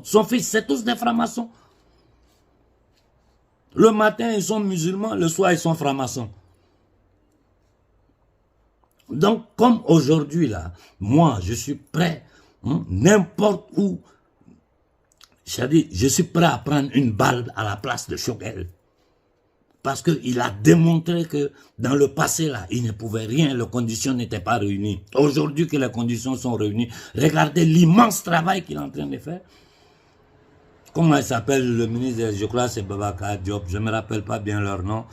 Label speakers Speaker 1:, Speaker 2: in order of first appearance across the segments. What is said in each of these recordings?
Speaker 1: Son fils, c'est tous des francs-maçons. Le matin, ils sont musulmans, le soir, ils sont francs-maçons. Donc, comme aujourd'hui, là, moi, je suis prêt, n'importe où, je suis prêt à prendre une balle à la place de Choguel. Parce qu'il a démontré que dans le passé, là, il ne pouvait rien, les conditions n'étaient pas réunies. Aujourd'hui que les conditions sont réunies, regardez l'immense travail qu'il est en train de faire. Comment il s'appelle le ministre, je crois c'est Babacar Diop, je ne me rappelle pas bien leur nom,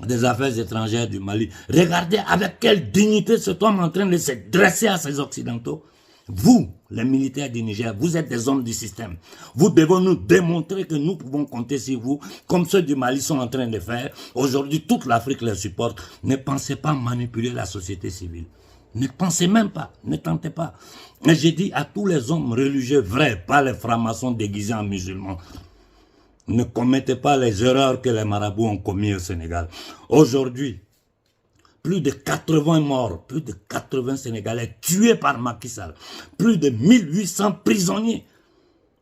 Speaker 1: des affaires étrangères du Mali. Regardez avec quelle dignité cet homme est en train de se dresser à ces Occidentaux. Vous, les militaires du Niger, vous êtes des hommes du système. Vous devez nous démontrer que nous pouvons compter sur vous, comme ceux du Mali sont en train de faire. Aujourd'hui, toute l'Afrique les supporte. Ne pensez pas manipuler la société civile. Ne pensez même pas, ne tentez pas. Et j'ai dit à tous les hommes religieux vrais, pas les francs-maçons déguisés en musulmans, ne commettez pas les erreurs que les marabouts ont commises au Sénégal. Aujourd'hui, plus de 80 morts, plus de 80 Sénégalais tués par Macky Sall, plus de 1800 prisonniers.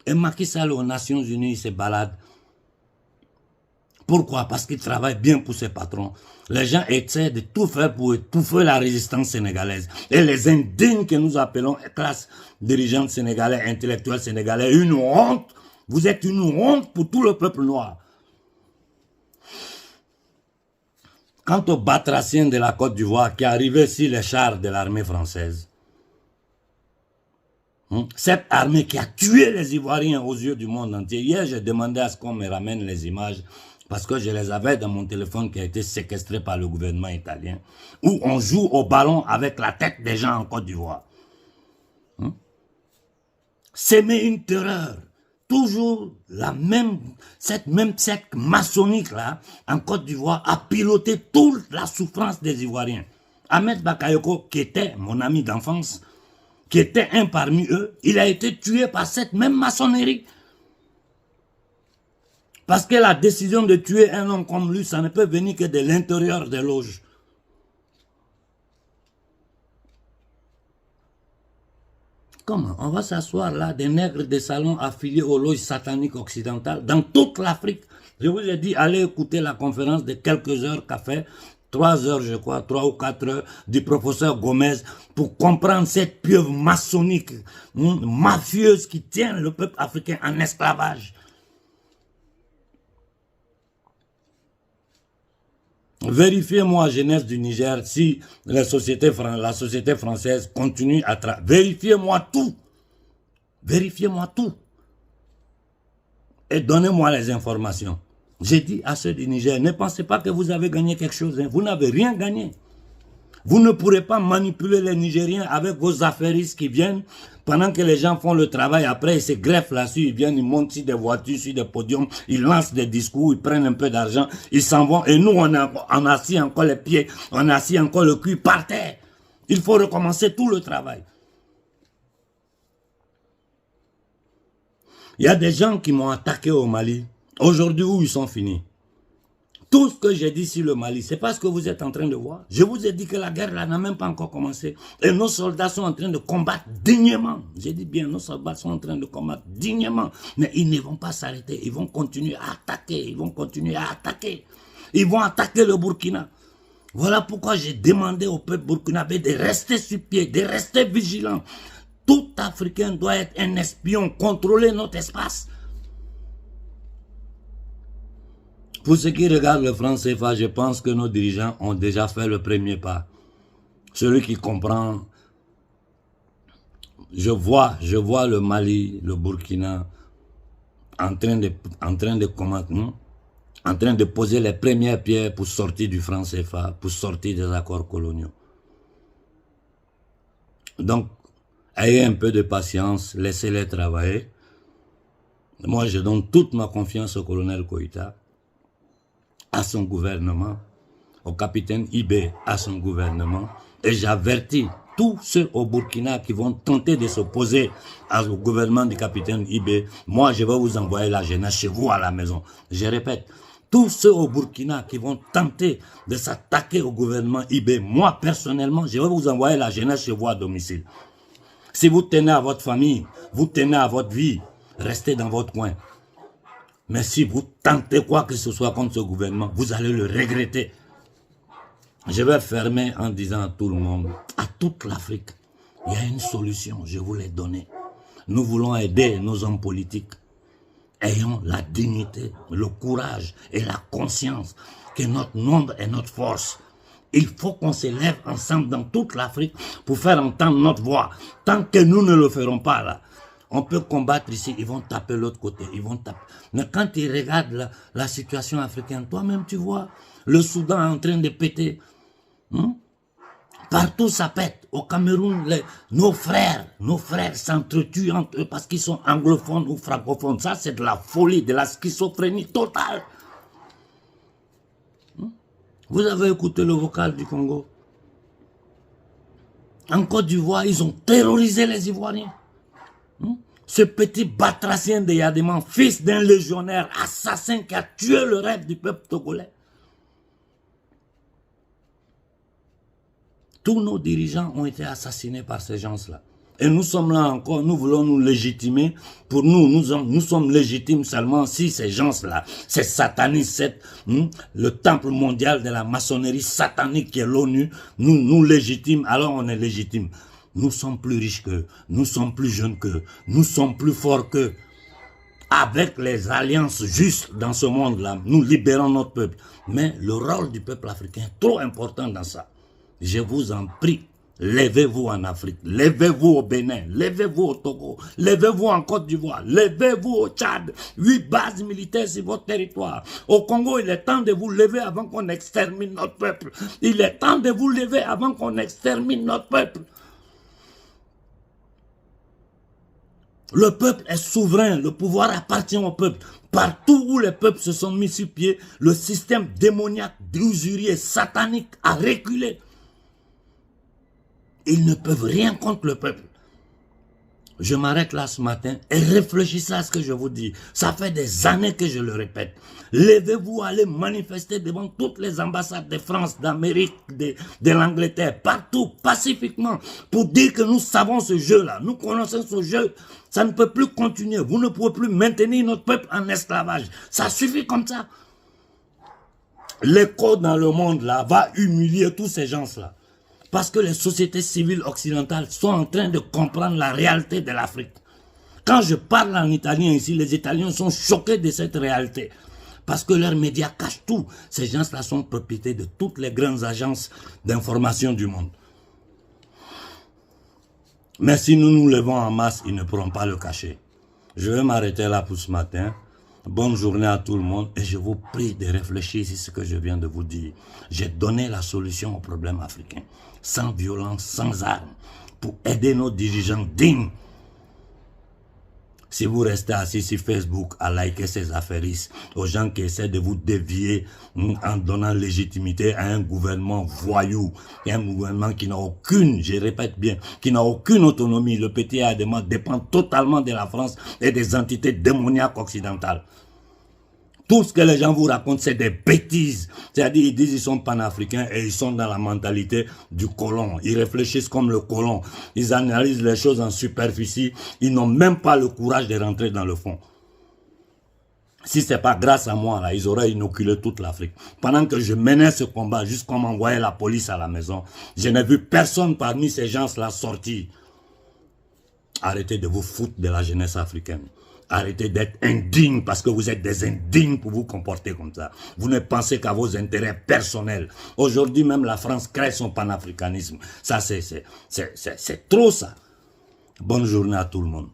Speaker 1: Et Macky Sall aux Nations Unies, il se balade. Pourquoi? Parce qu'il travaille bien pour ses patrons. Les gens essaient de tout faire pour étouffer la résistance sénégalaise. Et les indignes que nous appelons classe dirigeante sénégalaise, intellectuelle sénégalaise, une honte. Vous êtes une honte pour tout le peuple noir. Quant aux batraciens de la Côte d'Ivoire qui arrivaient sur les chars de l'armée française, cette armée qui a tué les Ivoiriens aux yeux du monde entier. Hier, j'ai demandé à ce qu'on me ramène les images parce que je les avais dans mon téléphone qui a été séquestré par le gouvernement italien, où on joue au ballon avec la tête des gens en Côte d'Ivoire. S'aimer une terreur. Toujours cette même secte maçonnique-là, en Côte d'Ivoire, a piloté toute la souffrance des Ivoiriens. Ahmed Bakayoko, qui était mon ami d'enfance, qui était un parmi eux, il a été tué par cette même maçonnerie. Parce que la décision de tuer un homme comme lui, ça ne peut venir que de l'intérieur des loges. Comment? On va s'asseoir là, des nègres de salon affiliés aux loges sataniques occidentales dans toute l'Afrique. Je vous ai dit, allez écouter la conférence de quelques heures qu'a fait, 3 heures je crois, 3 ou 4 heures, du professeur Gomez, pour comprendre cette pieuvre maçonnique, mafieuse qui tient le peuple africain en esclavage. Vérifiez-moi, jeunesse du Niger, si la société française continue à travailler. Vérifiez-moi tout. Vérifiez-moi tout. Et donnez-moi les informations. J'ai dit à ceux du Niger, ne pensez pas que vous avez gagné quelque chose. Hein. Vous n'avez rien gagné. Vous ne pourrez pas manipuler les Nigériens avec vos affairistes qui viennent, pendant que les gens font le travail, après ils se greffent là-dessus, ils viennent, ils montent sur des voitures, sur des podiums, ils lancent des discours, ils prennent un peu d'argent, ils s'en vont, et nous on a assis encore les pieds, on a assis encore le cul par terre. Il faut recommencer tout le travail. Il y a des gens qui m'ont attaqué au Mali, aujourd'hui où ils sont finis. Tout ce que j'ai dit sur le Mali, c'est pas ce que vous êtes en train de voir. Je vous ai dit que la guerre là n'a même pas encore commencé. Et nos soldats sont en train de combattre dignement. J'ai dit bien, nos soldats sont en train de combattre dignement. Mais ils ne vont pas s'arrêter. Ils vont continuer à attaquer. Ils vont continuer à attaquer. Ils vont attaquer le Burkina. Voilà pourquoi j'ai demandé au peuple burkinabé de rester sur pied, de rester vigilant. Tout Africain doit être un espion, contrôler notre espace. Pour ceux qui regardent le franc CFA, je pense que nos dirigeants ont déjà fait le premier pas. Celui qui comprend, je vois le Mali, le Burkina, en train de poser les premières pierres pour sortir du franc CFA, pour sortir des accords coloniaux. Donc, ayez un peu de patience, laissez-les travailler. Moi, je donne toute ma confiance au colonel Koïta, à son gouvernement, au capitaine Ibé, à son gouvernement, et j'avertis tous ceux au Burkina qui vont tenter de s'opposer au gouvernement du capitaine Ibé. Moi, je vais vous envoyer la jeunesse chez vous à la maison. Je répète, tous ceux au Burkina qui vont tenter de s'attaquer au gouvernement Ibé, moi, personnellement, je vais vous envoyer la jeunesse chez vous à domicile. Si vous tenez à votre famille, vous tenez à votre vie, Restez dans votre coin. Mais si vous tentez quoi que ce soit contre ce gouvernement, vous allez le regretter. Je vais fermer en disant à tout le monde, à toute l'Afrique, il y a une solution, je vous l'ai donnée. Nous voulons aider nos hommes politiques. Ayons la dignité, le courage et la conscience que notre nombre est notre force. Il faut qu'on se lève ensemble dans toute l'Afrique pour faire entendre notre voix. Tant que nous ne le ferons pas là, on peut combattre ici, ils vont taper l'autre côté, ils vont taper. Mais quand ils regardent la situation africaine, toi-même tu vois, le Soudan est en train de péter. Partout ça pète. Au Cameroun, nos frères s'entretuent entre eux parce qu'ils sont anglophones ou francophones. Ça, c'est de la folie, de la schizophrénie totale. Vous avez écouté le vocal du Congo? En Côte d'Ivoire, ils ont terrorisé les Ivoiriens. Ce petit batracien de Yadéman, fils d'un légionnaire, assassin qui a tué le rêve du peuple togolais. Tous nos dirigeants ont été assassinés par ces gens-là. Et nous sommes là encore, nous voulons nous légitimer. Pour nous sommes légitimes seulement si ces gens-là, ces satanistes, le temple mondial de la maçonnerie satanique qui est l'ONU, nous légitime, alors on est légitime. Nous sommes plus riches qu'eux, nous sommes plus jeunes qu'eux, nous sommes plus forts qu'eux. Avec les alliances justes dans ce monde-là, nous libérons notre peuple. Mais le rôle du peuple africain est trop important dans ça. Je vous en prie, levez-vous en Afrique, levez-vous au Bénin, levez-vous au Togo, levez-vous en Côte d'Ivoire, levez-vous au Tchad, 8 bases militaires sur votre territoire. Au Congo, il est temps de vous lever avant qu'on extermine notre peuple. Il est temps de vous lever avant qu'on extermine notre peuple. Le peuple est souverain, le pouvoir appartient au peuple. Partout où les peuples se sont mis sur pied, le système démoniaque, d'usurier, satanique a reculé. Ils ne peuvent rien contre le peuple. Je m'arrête là ce matin et réfléchissez à ce que je vous dis. Ça fait des années que je le répète. Levez-vous, allez manifester devant toutes les ambassades de France, d'Amérique, de l'Angleterre, partout, pacifiquement, pour dire que nous savons ce jeu-là. Nous connaissons ce jeu. Ça ne peut plus continuer. Vous ne pouvez plus maintenir notre peuple en esclavage. Ça suffit comme ça. L'écho dans le monde là va humilier tous ces gens-là. Parce que les sociétés civiles occidentales sont en train de comprendre la réalité de l'Afrique. Quand je parle en italien ici, les Italiens sont choqués de cette réalité. Parce que leurs médias cachent tout. Ces gens-là sont propriétés de toutes les grandes agences d'information du monde. Mais si nous nous levons en masse, ils ne pourront pas le cacher. Je vais m'arrêter là pour ce matin. Bonne journée à tout le monde et je vous prie de réfléchir sur ce que je viens de vous dire. J'ai donné la solution au problème africain, sans violence, sans armes, pour aider nos dirigeants dignes. Si vous restez assis sur Facebook à liker ces affairistes, aux gens qui essaient de vous dévier en donnant légitimité à un gouvernement voyou, et un gouvernement qui n'a aucune, je répète bien, qui n'a aucune autonomie. Le petit Adema dépend totalement de la France et des entités démoniaques occidentales. Tout ce que les gens vous racontent, c'est des bêtises. C'est-à-dire, ils disent qu'ils sont panafricains et ils sont dans la mentalité du colon. Ils réfléchissent comme le colon. Ils analysent les choses en superficie. Ils n'ont même pas le courage de rentrer dans le fond. Si ce n'est pas grâce à moi, là, ils auraient inoculé toute l'Afrique. Pendant que je menais ce combat, jusqu'à m'envoyer la police à la maison, je n'ai vu personne parmi ces gens-là sortir. Arrêtez de vous foutre de la jeunesse africaine. Arrêtez d'être indigne parce que vous êtes des indignes pour vous comporter comme ça. Vous ne pensez qu'à vos intérêts personnels. Aujourd'hui même la France crée son panafricanisme. Ça c'est trop ça. Bonne journée à tout le monde.